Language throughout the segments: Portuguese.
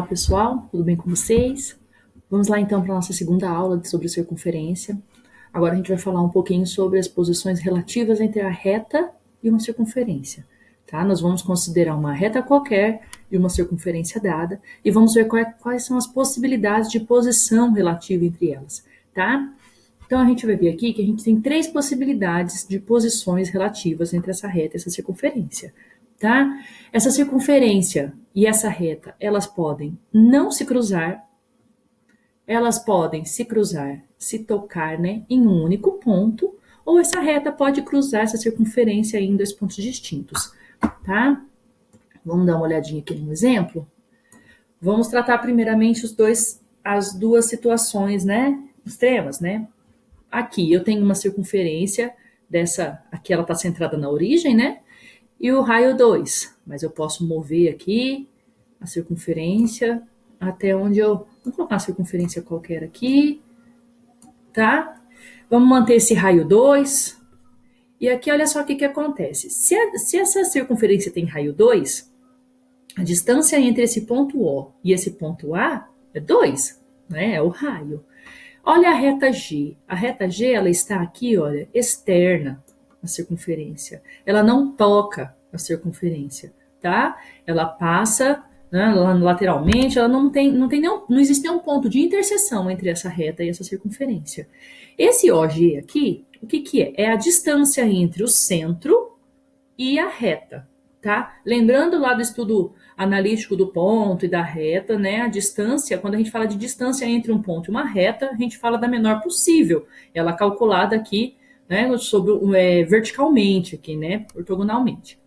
Pessoal, tudo bem com vocês? Vamos lá então para a nossa segunda aula sobre circunferência. Agora a gente vai falar um pouquinho sobre as posições relativas entre a reta e uma circunferência, tá? Nós vamos considerar uma reta qualquer e uma circunferência dada e vamos ver quais são as possibilidades de posição relativa entre elas, tá? Então a gente vai ver aqui que a gente tem três possibilidades de posições relativas entre essa reta e essa circunferência, tá? Essa circunferência e essa reta, elas podem não se cruzar, elas podem se cruzar, se tocar, né, em um único ponto, ou essa reta pode cruzar essa circunferência em dois pontos distintos, tá? Vamos dar uma olhadinha aqui no exemplo? Vamos tratar primeiramente as duas situações, né, extremas, né? Aqui eu tenho uma circunferência dessa, aqui ela está centrada na origem, né? E o raio 2, mas eu posso mover aqui a circunferência até onde eu... Vou colocar uma circunferência qualquer aqui, tá? Vamos manter esse raio 2. E aqui, olha só o que acontece. Se essa circunferência tem raio 2, a distância entre esse ponto O e esse ponto A é 2, né? É o raio. Olha a reta G. A reta G, ela está aqui, olha, externa à circunferência. Ela não toca a circunferência, tá? Ela passa, né, lateralmente, ela não existe nenhum ponto de interseção entre essa reta e essa circunferência. Esse OG aqui, o que é? É a distância entre o centro e a reta, tá? Lembrando lá do estudo analítico do ponto e da reta, né? A distância, quando a gente fala de distância entre um ponto e uma reta, a gente fala da menor possível. Ela é calculada aqui, né? Verticalmente aqui, né? Ortogonalmente.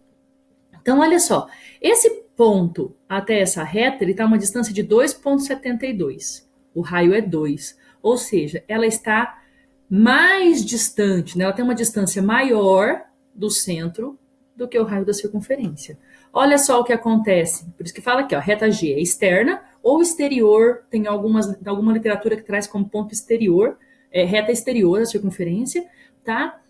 Então, olha só. Esse ponto até essa reta, ele está a uma distância de 2,72. O raio é 2. Ou seja, ela está mais distante, né? Ela tem uma distância maior do centro do que o raio da circunferência. Olha só o que acontece. Por isso que fala aqui, ó, reta G é externa ou exterior. Tem alguma literatura que traz como ponto exterior, reta exterior da circunferência, tá?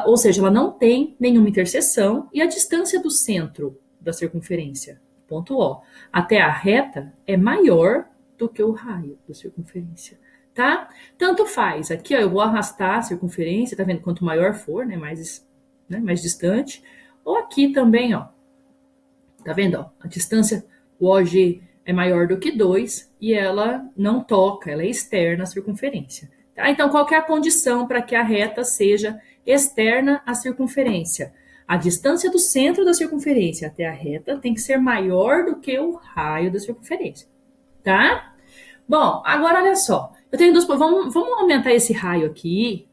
Ou seja, ela não tem nenhuma interseção e a distância do centro da circunferência, ponto O, até a reta é maior do que o raio da circunferência, tá? Tanto faz. Aqui, ó, eu vou arrastar a circunferência, tá vendo? Quanto maior for, né, mais distante. Ou aqui também, ó. Tá vendo, ó? A distância, o OG é maior do que 2 e ela não toca, ela é externa à circunferência. Tá? Então, qual que é a condição para que a reta seja externa à circunferência? A distância do centro da circunferência até a reta tem que ser maior do que o raio da circunferência, tá? Bom, agora olha só. Eu tenho vamos aumentar esse raio aqui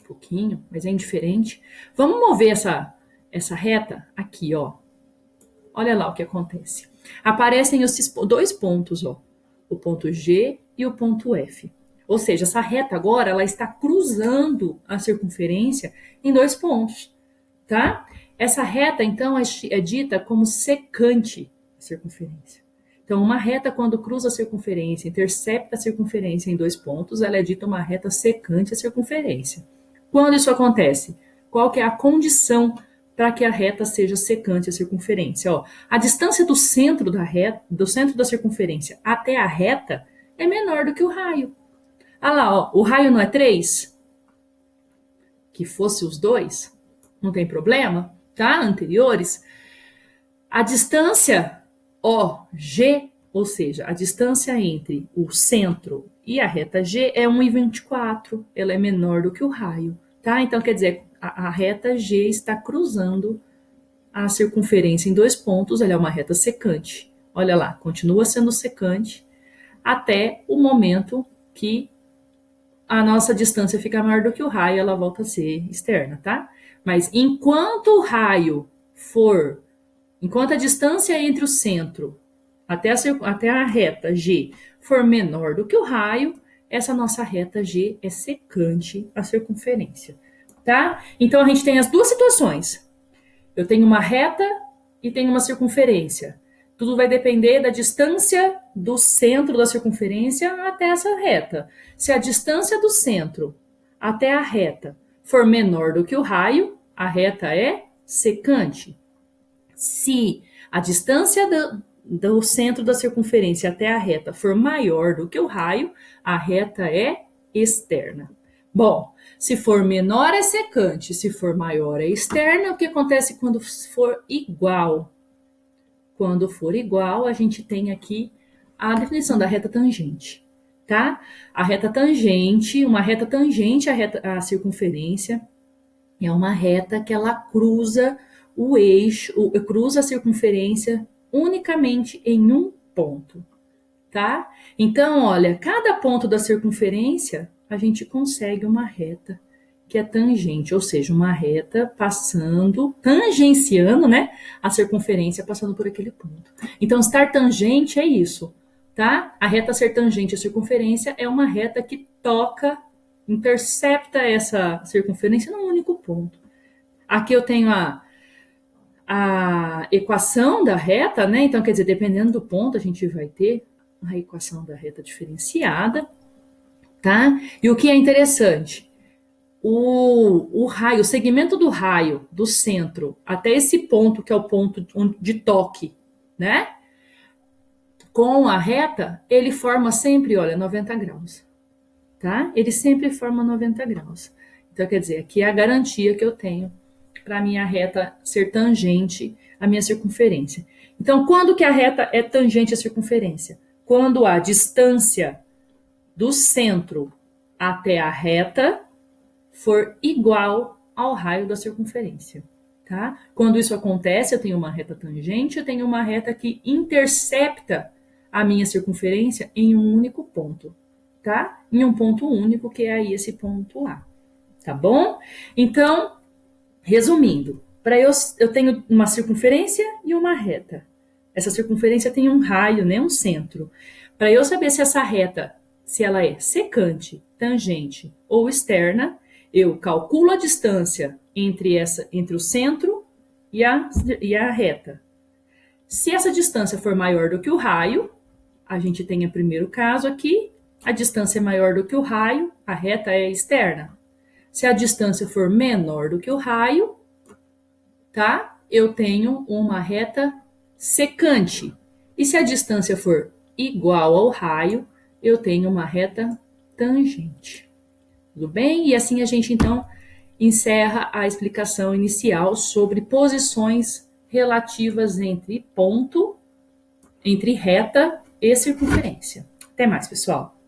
um pouquinho, mas é indiferente. Vamos mover essa reta aqui, ó. Olha lá o que acontece. Aparecem esses dois pontos, ó. O ponto G e o ponto F. Ou seja, essa reta agora, ela está cruzando a circunferência em dois pontos, tá? Essa reta, então, é dita como secante à circunferência. Então, uma reta, quando cruza a circunferência, intercepta a circunferência em dois pontos, ela é dita uma reta secante à circunferência. Quando isso acontece? Qual que é a condição para que a reta seja secante à circunferência? Ó, a distância do centro do centro da circunferência até a reta é menor do que o raio. Ah lá, ó, o raio não é 3? Que fosse os dois, não tem problema, tá? Anteriores. A distância OG, ou seja, a distância entre o centro e a reta G é 1,24. Ela é menor do que o raio, tá? Então, quer dizer, a reta G está cruzando a circunferência em dois pontos, ela é uma reta secante. Olha lá, continua sendo secante até o momento que a nossa distância fica maior do que o raio, ela volta a ser externa, tá? Mas enquanto a distância entre o centro até a reta G for menor do que o raio, essa nossa reta G é secante à circunferência, tá? Então a gente tem as duas situações. Eu tenho uma reta e tenho uma circunferência. Tudo vai depender da distância do centro da circunferência até essa reta. Se a distância do centro até a reta for menor do que o raio, a reta é secante. Se a distância do centro da circunferência até a reta for maior do que o raio, a reta é externa. Bom, se for menor é secante, se for maior é externa. O que acontece quando for igual? Quando for igual, a gente tem aqui a definição da reta tangente, tá? A reta tangente, uma reta tangente à circunferência, é uma reta que ela cruza o eixo, cruza a circunferência unicamente em um ponto, tá? Então, olha, cada ponto da circunferência a gente consegue uma reta que é tangente, ou seja, uma reta passando, tangenciando, né, a circunferência passando por aquele ponto. Então, estar tangente é isso, tá? A reta ser tangente à circunferência é uma reta que toca, intercepta essa circunferência num único ponto. Aqui eu tenho a equação da reta, né? Então, quer dizer, dependendo do ponto, a gente vai ter a equação da reta diferenciada, tá? E o que é interessante? O raio, o segmento do raio do centro até esse ponto, que é o ponto de toque, né? Com a reta, ele forma sempre, olha, 90 graus, tá? Ele sempre forma 90 graus. Então, quer dizer, aqui é a garantia que eu tenho para a minha reta ser tangente à minha circunferência. Então, quando que a reta é tangente à circunferência? Quando a distância do centro até a reta for igual ao raio da circunferência, tá? Quando isso acontece, eu tenho uma reta tangente, eu tenho uma reta que intercepta a minha circunferência em um único ponto, tá? Em um ponto único, que é aí esse ponto A, tá bom? Então, resumindo, eu tenho uma circunferência e uma reta. Essa circunferência tem um raio, né, um centro. Para eu saber se essa reta, se ela é secante, tangente ou externa, eu calculo a distância entre o centro e a reta. Se essa distância for maior do que o raio, a gente tem o primeiro caso aqui, a distância é maior do que o raio, a reta é externa. Se a distância for menor do que o raio, tá? Eu tenho uma reta secante. E se a distância for igual ao raio, eu tenho uma reta tangente. Tudo bem? E assim a gente, então, encerra a explicação inicial sobre posições relativas entre ponto, entre reta e circunferência. Até mais, pessoal!